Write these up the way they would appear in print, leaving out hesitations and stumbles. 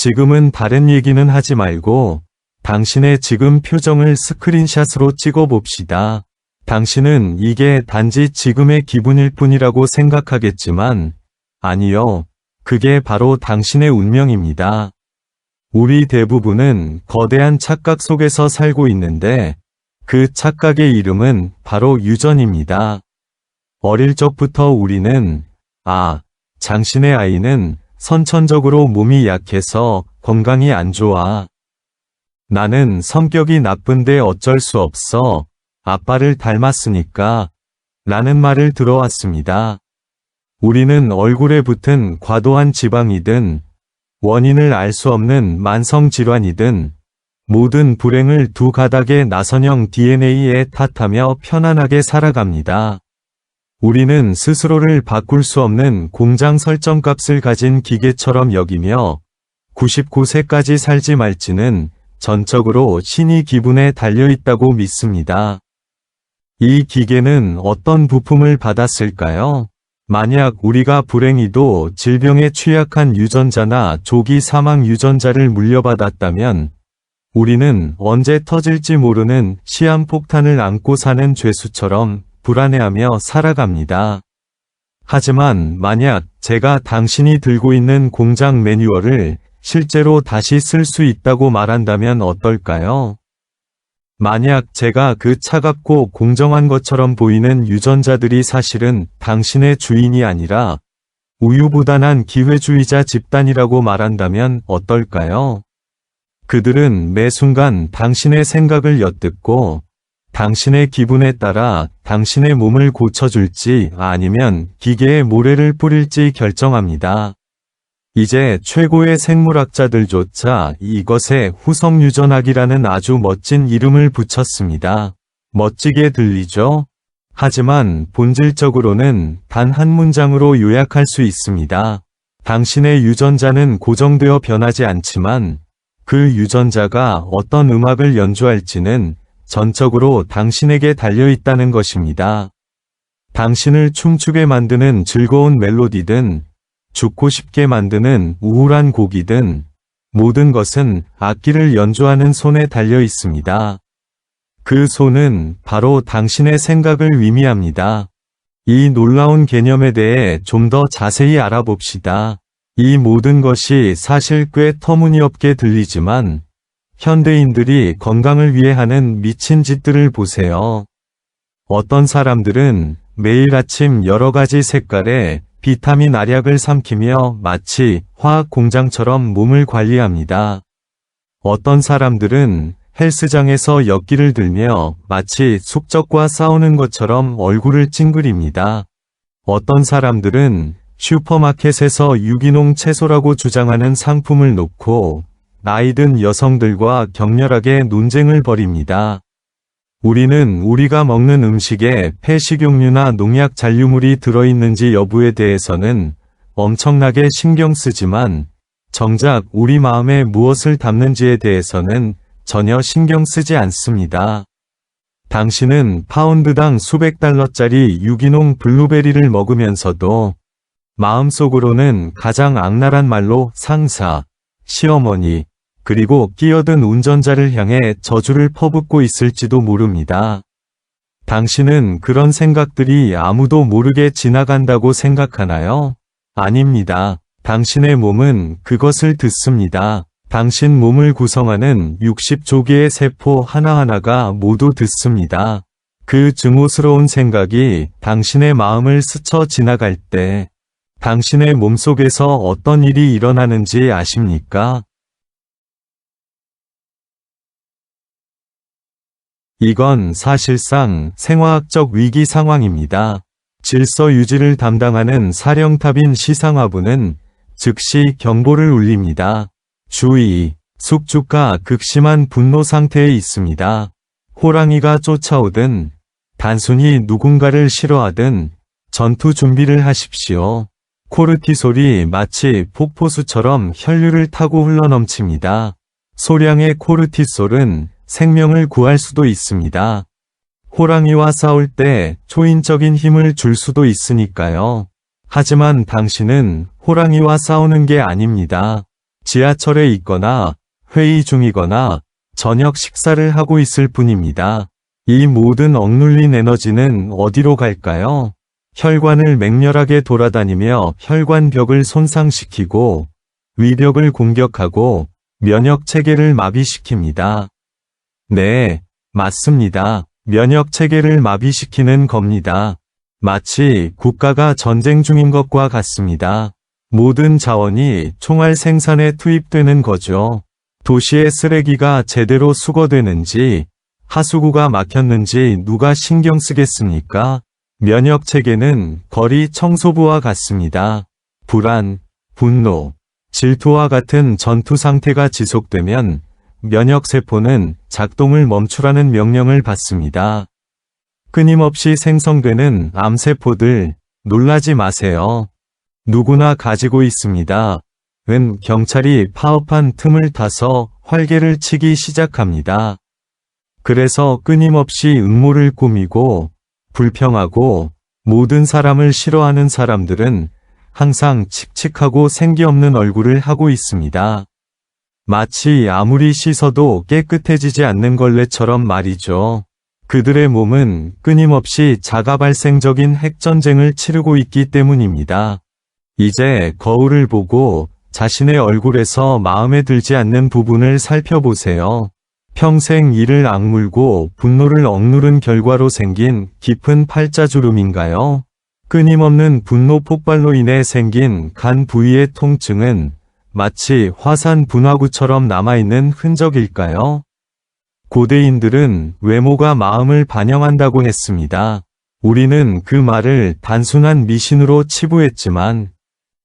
지금은 다른 얘기는 하지 말고 당신의 지금 표정을 스크린샷으로 찍어 봅시다. 당신은 이게 단지 지금의 기분일 뿐이라고 생각하겠지만 아니요. 그게 바로 당신의 운명입니다. 우리 대부분은 거대한 착각 속에서 살고 있는데 그 착각의 이름은 바로 유전입니다. 어릴 적부터 우리는 당신의 아이는 선천적으로 몸이 약해서 건강이 안 좋아. 나는 성격이 나쁜데 어쩔 수 없어. 아빠를 닮았으니까. 라는 말을 들어왔습니다. 우리는 얼굴에 붙은 과도한 지방이든 원인을 알 수 없는 만성질환이든 모든 불행을 두 가닥의 나선형 DNA에 탓하며 편안하게 살아갑니다. 우리는 스스로를 바꿀 수 없는 공장 설정값을 가진 기계처럼 여기며 99세까지 살지 말지는 전적으로 신이 기분에 달려있다고 믿습니다. 이 기계는 어떤 부품을 받았을까요? 만약 우리가 불행히도 질병에 취약한 유전자나 조기 사망 유전자를 물려받았다면 우리는 언제 터질지 모르는 시한폭탄을 안고 사는 죄수처럼 불안해하며 살아갑니다. 하지만 만약 제가 당신이 들고 있는 공장 매뉴얼을 실제로 다시 쓸 수 있다고 말한다면 어떨까요? 만약 제가 그 차갑고 공정한 것처럼 보이는 유전자들이 사실은 당신의 주인이 아니라 우유부단한 기회주의자 집단이라고 말한다면 어떨까요? 그들은 매 순간 당신의 생각을 엿듣고 당신의 기분에 따라 당신의 몸을 고쳐줄지 아니면 기계에 모래를 뿌릴지 결정합니다. 이제 최고의 생물학자들조차 이것에 후성유전학이라는 아주 멋진 이름을 붙였습니다. 멋지게 들리죠? 하지만 본질적으로는 단 한 문장으로 요약할 수 있습니다. 당신의 유전자는 고정되어 변하지 않지만 그 유전자가 어떤 음악을 연주할지는 전적으로 당신에게 달려있다는 것입니다. 당신을 춤추게 만드는 즐거운 멜로디든 죽고 싶게 만드는 우울한 곡이든 모든 것은 악기를 연주하는 손에 달려 있습니다. 그 손은 바로 당신의 생각을 의미합니다. 이 놀라운 개념에 대해 좀 더 자세히 알아봅시다. 이 모든 것이 사실 꽤 터무니없게 들리지만 현대인들이 건강을 위해 하는 미친 짓들을 보세요. 어떤 사람들은 매일 아침 여러 가지 색깔의 비타민 알약을 삼키며 마치 화학 공장처럼 몸을 관리합니다. 어떤 사람들은 헬스장에서 역기를 들며 마치 숙적과 싸우는 것처럼 얼굴을 찡그립니다. 어떤 사람들은 슈퍼마켓에서 유기농 채소라고 주장하는 상품을 놓고 나이든 여성들과 격렬하게 논쟁을 벌입니다. 우리는 우리가 먹는 음식에 폐식용유나 농약 잔류물이 들어있는지 여부에 대해서는 엄청나게 신경 쓰지만 정작 우리 마음에 무엇을 담는지에 대해서는 전혀 신경 쓰지 않습니다. 당신은 파운드당 수백 달러짜리 유기농 블루베리를 먹으면서도 마음속으로는 가장 악랄한 말로 상사, 시어머니, 그리고 끼어든 운전자를 향해 저주를 퍼붓고 있을지도 모릅니다. 당신은 그런 생각들이 아무도 모르게 지나간다고 생각하나요? 아닙니다. 당신의 몸은 그것을 듣습니다. 당신 몸을 구성하는 60조 개의 세포 하나하나가 모두 듣습니다. 그 증오스러운 생각이 당신의 마음을 스쳐 지나갈 때 당신의 몸속에서 어떤 일이 일어나는지 아십니까? 이건 사실상 생화학적 위기 상황입니다. 질서 유지를 담당하는 사령탑인 시상하부는 즉시 경보를 울립니다. 주의! 숙주가 극심한 분노 상태에 있습니다. 호랑이가 쫓아오든 단순히 누군가를 싫어하든 전투 준비를 하십시오. 코르티솔이 마치 폭포수처럼 혈류를 타고 흘러넘칩니다. 소량의 코르티솔은 생명을 구할 수도 있습니다. 호랑이와 싸울 때 초인적인 힘을 줄 수도 있으니까요. 하지만 당신은 호랑이와 싸우는 게 아닙니다. 지하철에 있거나 회의 중이거나 저녁 식사를 하고 있을 뿐입니다. 이 모든 억눌린 에너지는 어디로 갈까요? 혈관을 맹렬하게 돌아다니며 혈관벽을 손상시키고 위벽을 공격하고 면역 체계를 마비시킵니다. 네, 맞습니다. 면역 체계를 마비시키는 겁니다. 마치 국가가 전쟁 중인 것과 같습니다. 모든 자원이 총알 생산에 투입되는 거죠. 도시의 쓰레기가 제대로 수거되는지, 하수구가 막혔는지 누가 신경 쓰겠습니까? 면역 체계는 거리 청소부와 같습니다. 불안, 분노, 질투와 같은 전투 상태가 지속되면 면역세포는 작동을 멈추라는 명령을 받습니다. 끊임없이 생성되는 암세포들, 놀라지 마세요. 누구나 가지고 있습니다. 은 경찰이 파업한 틈을 타서 활개를 치기 시작합니다. 그래서 끊임없이 음모를 꾸미고 불평하고 모든 사람을 싫어하는 사람들은 항상 칙칙하고 생기 없는 얼굴을 하고 있습니다. 마치 아무리 씻어도 깨끗해지지 않는 걸레처럼 말이죠. 그들의 몸은 끊임없이 자가발생적인 핵전쟁을 치르고 있기 때문입니다. 이제 거울을 보고 자신의 얼굴에서 마음에 들지 않는 부분을 살펴보세요. 평생 이를 악물고 분노를 억누른 결과로 생긴 깊은 팔자주름인가요? 끊임없는 분노 폭발로 인해 생긴 간 부위의 통증은 마치 화산 분화구처럼 남아있는 흔적일까요? 고대인들은 외모가 마음을 반영한다고 했습니다. 우리는 그 말을 단순한 미신으로 치부했지만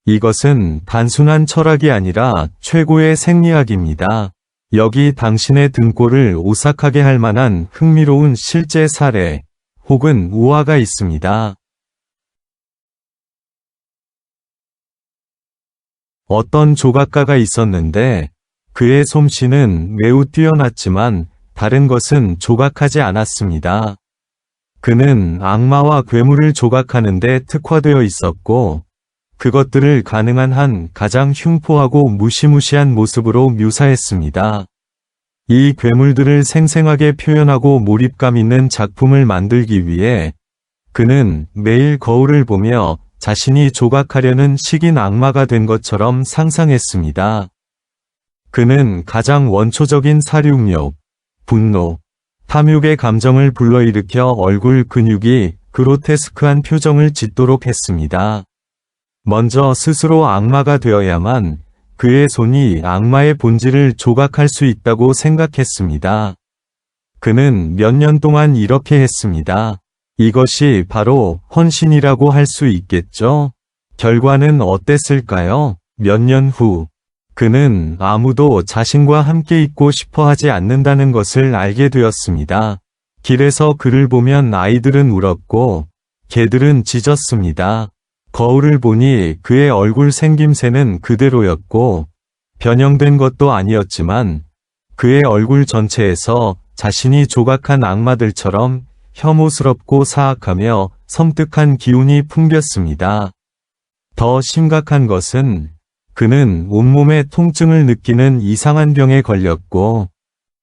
이것은 단순한 철학이 아니라 최고의 생리학입니다. 여기 당신의 등골을 오싹하게 할 만한 흥미로운 실제 사례 혹은 우화가 있습니다. 어떤 조각가가 있었는데 그의 솜씨는 매우 뛰어났지만 다른 것은 조각하지 않았습니다. 그는 악마와 괴물을 조각하는 데 특화되어 있었고 그것들을 가능한 한 가장 흉포하고 무시무시한 모습으로 묘사했습니다. 이 괴물들을 생생하게 표현하고 몰입감 있는 작품을 만들기 위해 그는 매일 거울을 보며 자신이 조각하려는 식인 악마가 된 것처럼 상상했습니다. 그는 가장 원초적인 사륙욕, 분노, 탐욕의 감정을 불러일으켜 얼굴 근육이 그로테스크한 표정을 짓도록 했습니다. 먼저 스스로 악마가 되어야만 그의 손이 악마의 본질을 조각할 수 있다고 생각했습니다. 그는 몇 년 동안 이렇게 했습니다. 이것이 바로 헌신이라고 할 수 있겠죠? 결과는 어땠을까요? 몇 년 후, 그는 아무도 자신과 함께 있고 싶어 하지 않는다는 것을 알게 되었습니다. 길에서 그를 보면 아이들은 울었고, 개들은 짖었습니다. 거울을 보니 그의 얼굴 생김새는 그대로였고, 변형된 것도 아니었지만, 그의 얼굴 전체에서 자신이 조각한 악마들처럼 혐오스럽고 사악하며 섬뜩한 기운이 풍겼습니다. 더 심각한 것은 그는 온몸에 통증을 느끼는 이상한 병에 걸렸고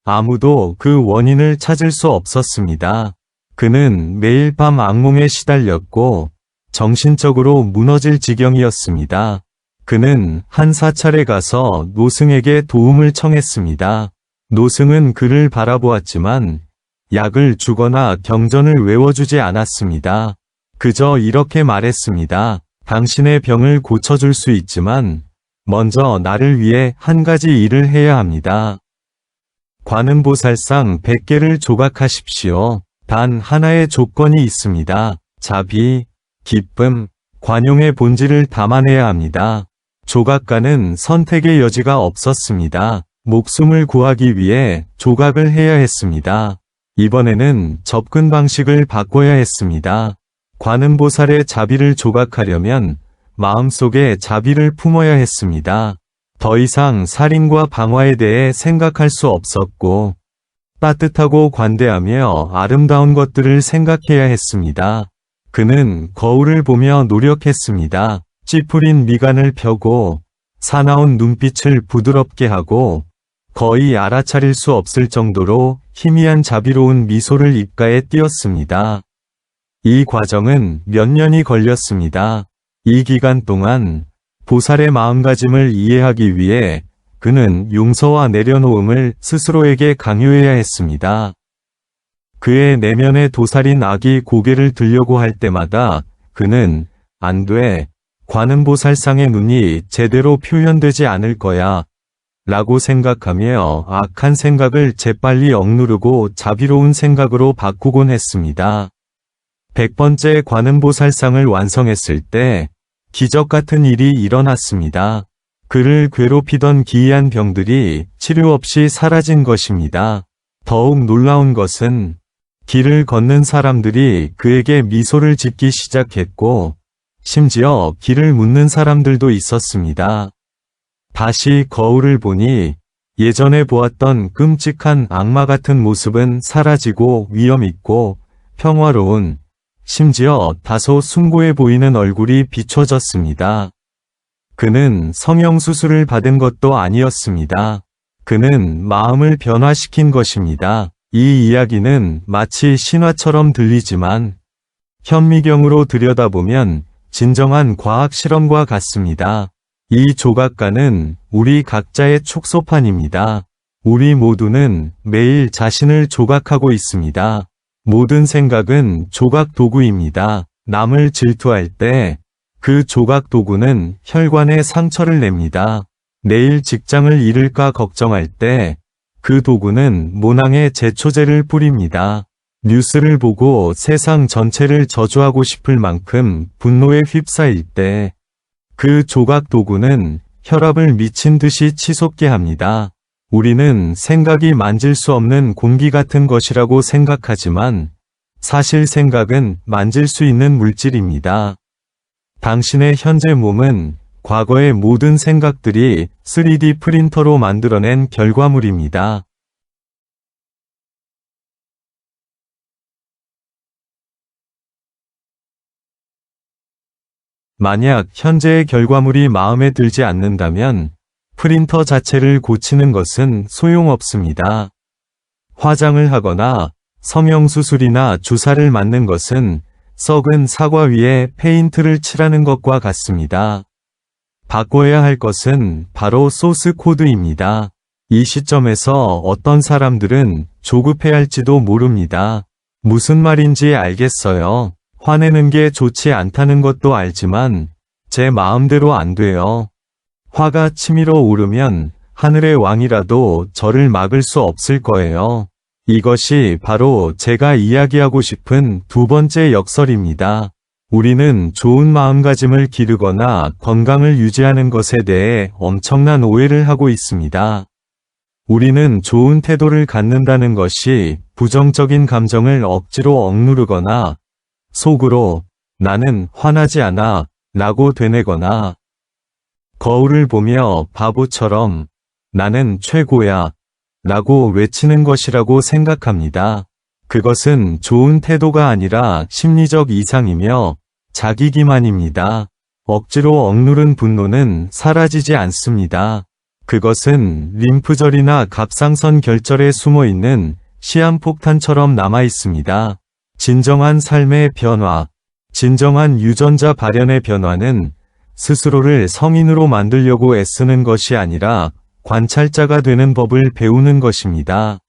아무도 그 원인을 찾을 수 없었습니다. 그는 매일 밤 악몽에 시달렸고 정신적으로 무너질 지경이었습니다. 그는 한 사찰에 가서 노승에게 도움을 청했습니다. 노승은 그를 바라보았지만 약을 주거나 경전을 외워주지 않았습니다. 그저 이렇게 말했습니다. 당신의 병을 고쳐줄 수 있지만 먼저 나를 위해 한 가지 일을 해야 합니다. 관음보살상 100개를 조각하십시오. 단 하나의 조건이 있습니다. 자비, 기쁨, 관용의 본질을 담아내야 합니다. 조각가는 선택의 여지가 없었습니다. 목숨을 구하기 위해 조각을 해야 했습니다. 이번에는 접근 방식을 바꿔야 했습니다. 관음보살의 자비를 조각하려면 마음속에 자비를 품어야 했습니다. 더 이상 살인과 방화에 대해 생각할 수 없었고 따뜻하고 관대하며 아름다운 것들을 생각해야 했습니다. 그는 거울을 보며 노력했습니다. 찌푸린 미간을 펴고 사나운 눈빛을 부드럽게 하고 거의 알아차릴 수 없을 정도로 희미한 자비로운 미소를 입가에 띄었습니다. 이 과정은 몇 년이 걸렸습니다. 이 기간 동안 보살의 마음가짐을 이해하기 위해 그는 용서와 내려놓음을 스스로에게 강요해야 했습니다. 그의 내면의 도살인 악이 고개를 들려고 할 때마다 그는 안 돼, 관음보살상의 눈이 제대로 표현되지 않을 거야 라고 생각하며 악한 생각을 재빨리 억누르고 자비로운 생각으로 바꾸곤 했습니다. 100번째 관음보살상을 완성했을 때 기적 같은 일이 일어났습니다. 그를 괴롭히던 기이한 병들이 치료 없이 사라진 것입니다. 더욱 놀라운 것은 길을 걷는 사람들이 그에게 미소를 짓기 시작했고 심지어 길을 묻는 사람들도 있었습니다. 다시 거울을 보니 예전에 보았던 끔찍한 악마 같은 모습은 사라지고 위엄있고 평화로운, 심지어 다소 숭고해 보이는 얼굴이 비춰졌습니다. 그는 성형수술을 받은 것도 아니었습니다. 그는 마음을 변화시킨 것입니다. 이 이야기는 마치 신화처럼 들리지만 현미경으로 들여다보면 진정한 과학 실험과 같습니다. 이 조각가는 우리 각자의 촉소판입니다. 우리 모두는 매일 자신을 조각하고 있습니다. 모든 생각은 조각 도구입니다. 남을 질투할 때 그 조각 도구는 혈관에 상처를 냅니다. 내일 직장을 잃을까 걱정할 때 그 도구는 모낭에 제초제를 뿌립니다. 뉴스를 보고 세상 전체를 저주하고 싶을 만큼 분노에 휩싸일 때 그 조각 도구는 혈압을 미친 듯이 치솟게 합니다. 우리는 생각이 만질 수 없는 공기 같은 것이라고 생각하지만 사실 생각은 만질 수 있는 물질입니다. 당신의 현재 몸은 과거의 모든 생각들이 3D 프린터로 만들어낸 결과물입니다. 만약 현재의 결과물이 마음에 들지 않는다면 프린터 자체를 고치는 것은 소용없습니다. 화장을 하거나 성형수술이나 주사를 맞는 것은 썩은 사과 위에 페인트를 칠하는 것과 같습니다. 바꿔야 할 것은 바로 소스 코드입니다. 이 시점에서 어떤 사람들은 조급해할지도 모릅니다. 무슨 말인지 알겠어요. 화내는 게 좋지 않다는 것도 알지만 제 마음대로 안 돼요. 화가 치밀어 오르면 하늘의 왕이라도 저를 막을 수 없을 거예요. 이것이 바로 제가 이야기하고 싶은 두 번째 역설입니다. 우리는 좋은 마음가짐을 기르거나 건강을 유지하는 것에 대해 엄청난 오해를 하고 있습니다. 우리는 좋은 태도를 갖는다는 것이 부정적인 감정을 억지로 억누르거나 속으로 나는 화나지 않아 라고 되뇌거나 거울을 보며 바보처럼 나는 최고야 라고 외치는 것이라고 생각합니다. 그것은 좋은 태도가 아니라 심리적 이상이며 자기 기만입니다. 억지로 억누른 분노는 사라지지 않습니다. 그것은 림프절이나 갑상선 결절에 숨어있는 시한폭탄처럼 남아있습니다. 진정한 삶의 변화, 진정한 유전자 발현의 변화는 스스로를 성인으로 만들려고 애쓰는 것이 아니라 관찰자가 되는 법을 배우는 것입니다.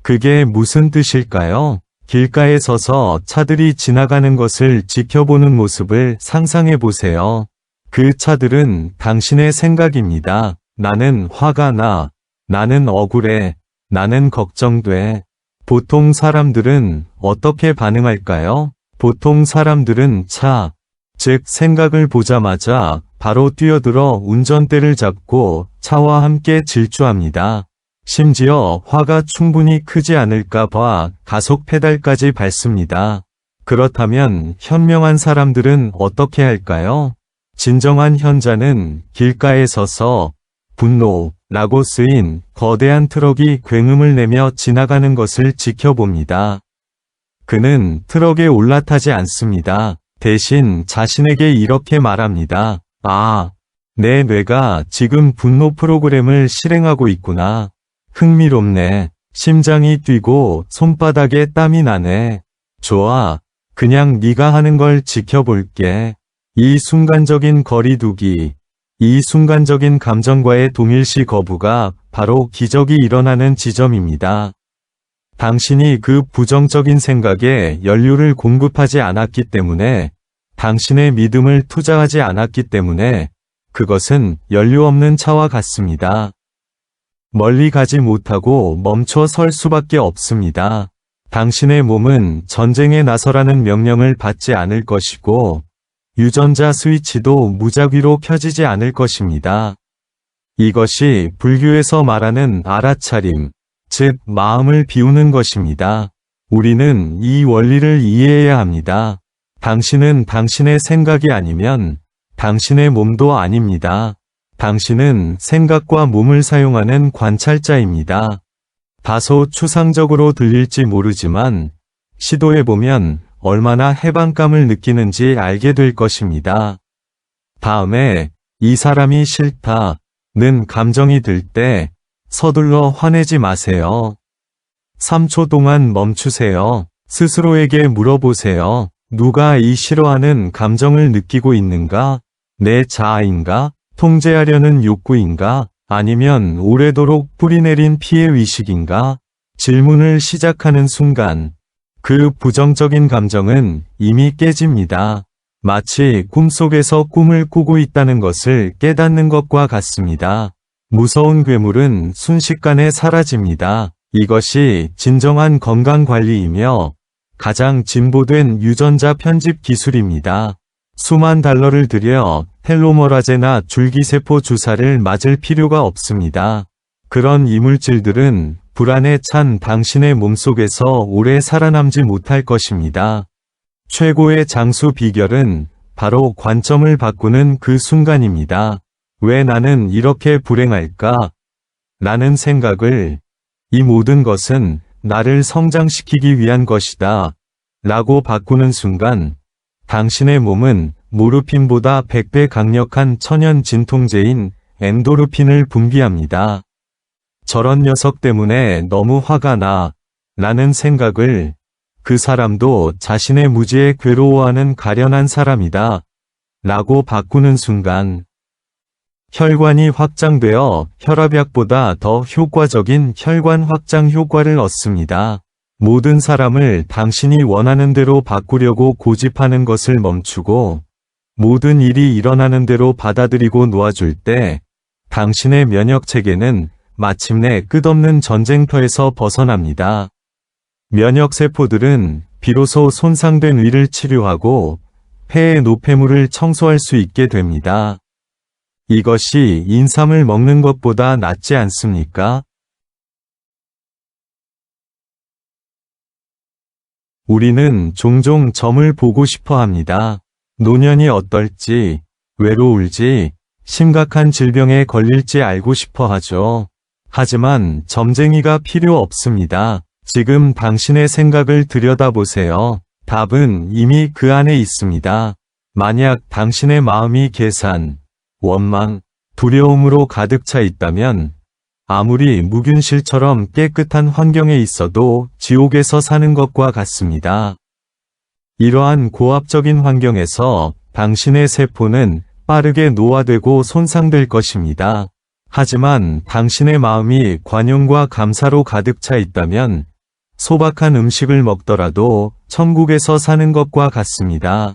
그게 무슨 뜻일까요? 길가에 서서 차들이 지나가는 것을 지켜보는 모습을 상상해 보세요. 그 차들은 당신의 생각입니다. 나는 화가 나, 나는 억울해, 나는 걱정돼. 보통 사람들은 어떻게 반응할까요? 보통 사람들은 차, 즉 생각을 보자마자 바로 뛰어들어 운전대를 잡고 차와 함께 질주합니다. 심지어 화가 충분히 크지 않을까 봐 가속 페달까지 밟습니다. 그렇다면 현명한 사람들은 어떻게 할까요? 진정한 현자는 길가에 서서 분노라고 쓰인 거대한 트럭이 굉음을 내며 지나가는 것을 지켜봅니다. 그는 트럭에 올라타지 않습니다. 대신 자신에게 이렇게 말합니다. 아, 내 뇌가 지금 분노 프로그램을 실행하고 있구나. 흥미롭네. 심장이 뛰고 손바닥에 땀이 나네. 좋아. 그냥 네가 하는 걸 지켜볼게. 이 순간적인 거리두기, 이 순간적인 감정과의 동일시 거부가 바로 기적이 일어나는 지점입니다. 당신이 그 부정적인 생각에 연료를 공급하지 않았기 때문에, 당신의 믿음을 투자하지 않았기 때문에 그것은 연료 없는 차와 같습니다. 멀리 가지 못하고 멈춰 설 수밖에 없습니다. 당신의 몸은 전쟁에 나서라는 명령을 받지 않을 것이고, 유전자 스위치도 무작위로 켜지지 않을 것입니다. 이것이 불교에서 말하는 알아차림, 즉 마음을 비우는 것입니다. 우리는 이 원리를 이해해야 합니다. 당신은 당신의 생각이 아니면 당신의 몸도 아닙니다. 당신은 생각과 몸을 사용하는 관찰자입니다. 다소 추상적으로 들릴지 모르지만 시도해보면 얼마나 해방감을 느끼는지 알게 될 것입니다. 다음에 이 사람이 싫다는 감정이 들 때 서둘러 화내지 마세요. 3초 동안 멈추세요. 스스로에게 물어보세요. 누가 이 싫어하는 감정을 느끼고 있는가? 내 자아인가? 통제하려는 욕구인가? 아니면 오래도록 뿌리내린 피해의식인가? 질문을 시작하는 순간 그 부정적인 감정은 이미 깨집니다. 마치 꿈속에서 꿈을 꾸고 있다는 것을 깨닫는 것과 같습니다. 무서운 괴물은 순식간에 사라집니다. 이것이 진정한 건강관리이며 가장 진보된 유전자 편집 기술입니다. 수만 달러를 들여 텔로머라제나 줄기세포 주사를 맞을 필요가 없습니다. 그런 이물질들은 불안에 찬 당신의 몸속에서 오래 살아남지 못할 것입니다. 최고의 장수 비결은 바로 관점을 바꾸는 그 순간입니다. 왜 나는 이렇게 불행할까? 라는 생각을, 이 모든 것은 나를 성장시키기 위한 것이다 라고 바꾸는 순간 당신의 몸은 모르핀보다 100배 강력한 천연 진통제인 엔도르핀을 분비합니다. 저런 녀석 때문에 너무 화가 나 라는 생각을, 그 사람도 자신의 무지에 괴로워하는 가련한 사람이다 라고 바꾸는 순간 혈관이 확장되어 혈압약보다 더 효과적인 혈관 확장 효과를 얻습니다. 모든 사람을 당신이 원하는 대로 바꾸려고 고집하는 것을 멈추고 모든 일이 일어나는 대로 받아들이고 놓아줄 때 당신의 면역체계는 마침내 끝없는 전쟁터에서 벗어납니다. 면역세포들은 비로소 손상된 위를 치료하고 폐의 노폐물을 청소할 수 있게 됩니다. 이것이 인삼을 먹는 것보다 낫지 않습니까? 우리는 종종 점을 보고 싶어 합니다. 노년이 어떨지, 외로울지, 심각한 질병에 걸릴지 알고 싶어 하죠. 하지만 점쟁이가 필요 없습니다. 지금 당신의 생각을 들여다보세요. 답은 이미 그 안에 있습니다. 만약 당신의 마음이 계산, 원망, 두려움으로 가득 차 있다면 아무리 무균실처럼 깨끗한 환경에 있어도 지옥에서 사는 것과 같습니다. 이러한 고압적인 환경에서 당신의 세포는 빠르게 노화되고 손상될 것입니다. 하지만 당신의 마음이 관용과 감사로 가득 차 있다면 소박한 음식을 먹더라도 천국에서 사는 것과 같습니다.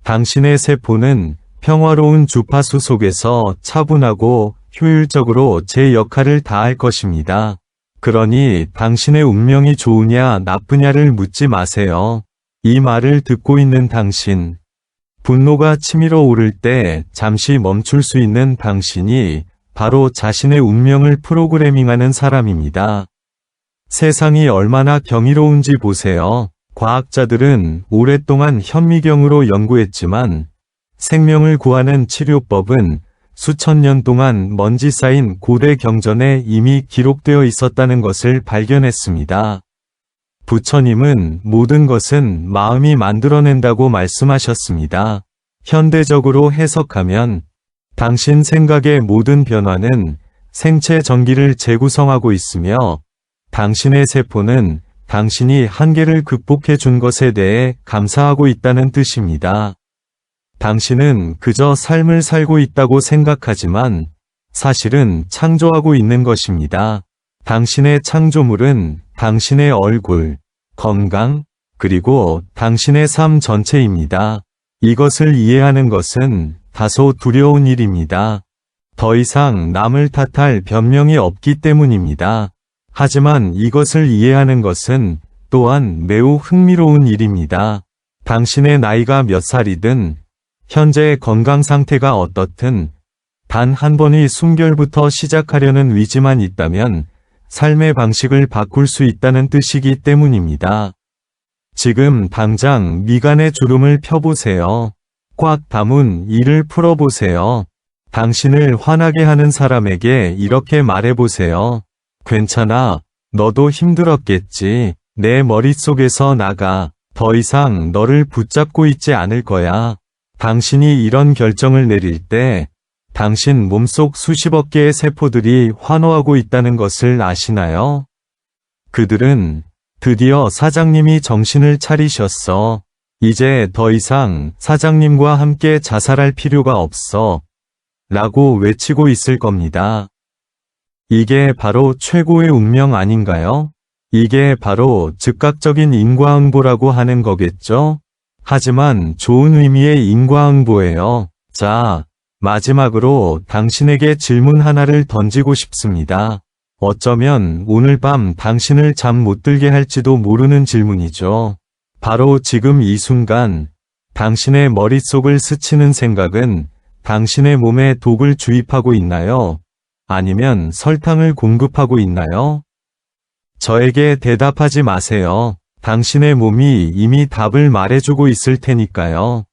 당신의 세포는 평화로운 주파수 속에서 차분하고 효율적으로 제 역할을 다할 것입니다. 그러니 당신의 운명이 좋으냐 나쁘냐를 묻지 마세요. 이 말을 듣고 있는 당신, 분노가 치밀어 오를 때 잠시 멈출 수 있는 당신이 바로 자신의 운명을 프로그래밍하는 사람입니다. 세상이 얼마나 경이로운지 보세요. 과학자들은 오랫동안 현미경으로 연구했지만 생명을 구하는 치료법은 수천 년 동안 먼지 쌓인 고대 경전에 이미 기록되어 있었다는 것을 발견했습니다. 부처님은 모든 것은 마음이 만들어낸다고 말씀하셨습니다. 현대적으로 해석하면 당신 생각의 모든 변화는 생체 전기를 재구성하고 있으며 당신의 세포는 당신이 한계를 극복해 준 것에 대해 감사하고 있다는 뜻입니다. 당신은 그저 삶을 살고 있다고 생각하지만 사실은 창조하고 있는 것입니다. 당신의 창조물은 당신의 얼굴, 건강, 그리고 당신의 삶 전체입니다. 이것을 이해하는 것은 다소 두려운 일입니다. 더 이상 남을 탓할 변명이 없기 때문입니다. 하지만 이것을 이해하는 것은 또한 매우 흥미로운 일입니다. 당신의 나이가 몇 살이든, 현재의 건강 상태가 어떻든, 단 한 번의 숨결부터 시작하려는 의지만 있다면 삶의 방식을 바꿀 수 있다는 뜻이기 때문입니다. 지금 당장 미간의 주름을 펴보세요. 꽉 담은 이를 풀어보세요. 당신을 화나게 하는 사람에게 이렇게 말해보세요. 괜찮아. 너도 힘들었겠지. 내 머릿속에서 나가. 더 이상 너를 붙잡고 있지 않을 거야. 당신이 이런 결정을 내릴 때 당신 몸속 수십억 개의 세포들이 환호하고 있다는 것을 아시나요? 그들은 드디어 사장님이 정신을 차리셨어. 이제 더 이상 사장님과 함께 자살할 필요가 없어. 라고 외치고 있을 겁니다. 이게 바로 최고의 운명 아닌가요? 이게 바로 즉각적인 인과응보라고 하는 거겠죠? 하지만 좋은 의미의 인과응보예요. 자, 마지막으로 당신에게 질문 하나를 던지고 싶습니다. 어쩌면 오늘 밤 당신을 잠 못 들게 할지도 모르는 질문이죠. 바로 지금 이 순간 당신의 머릿속을 스치는 생각은 당신의 몸에 독을 주입하고 있나요? 아니면 설탕을 공급하고 있나요? 저에게 대답하지 마세요. 당신의 몸이 이미 답을 말해주고 있을 테니까요.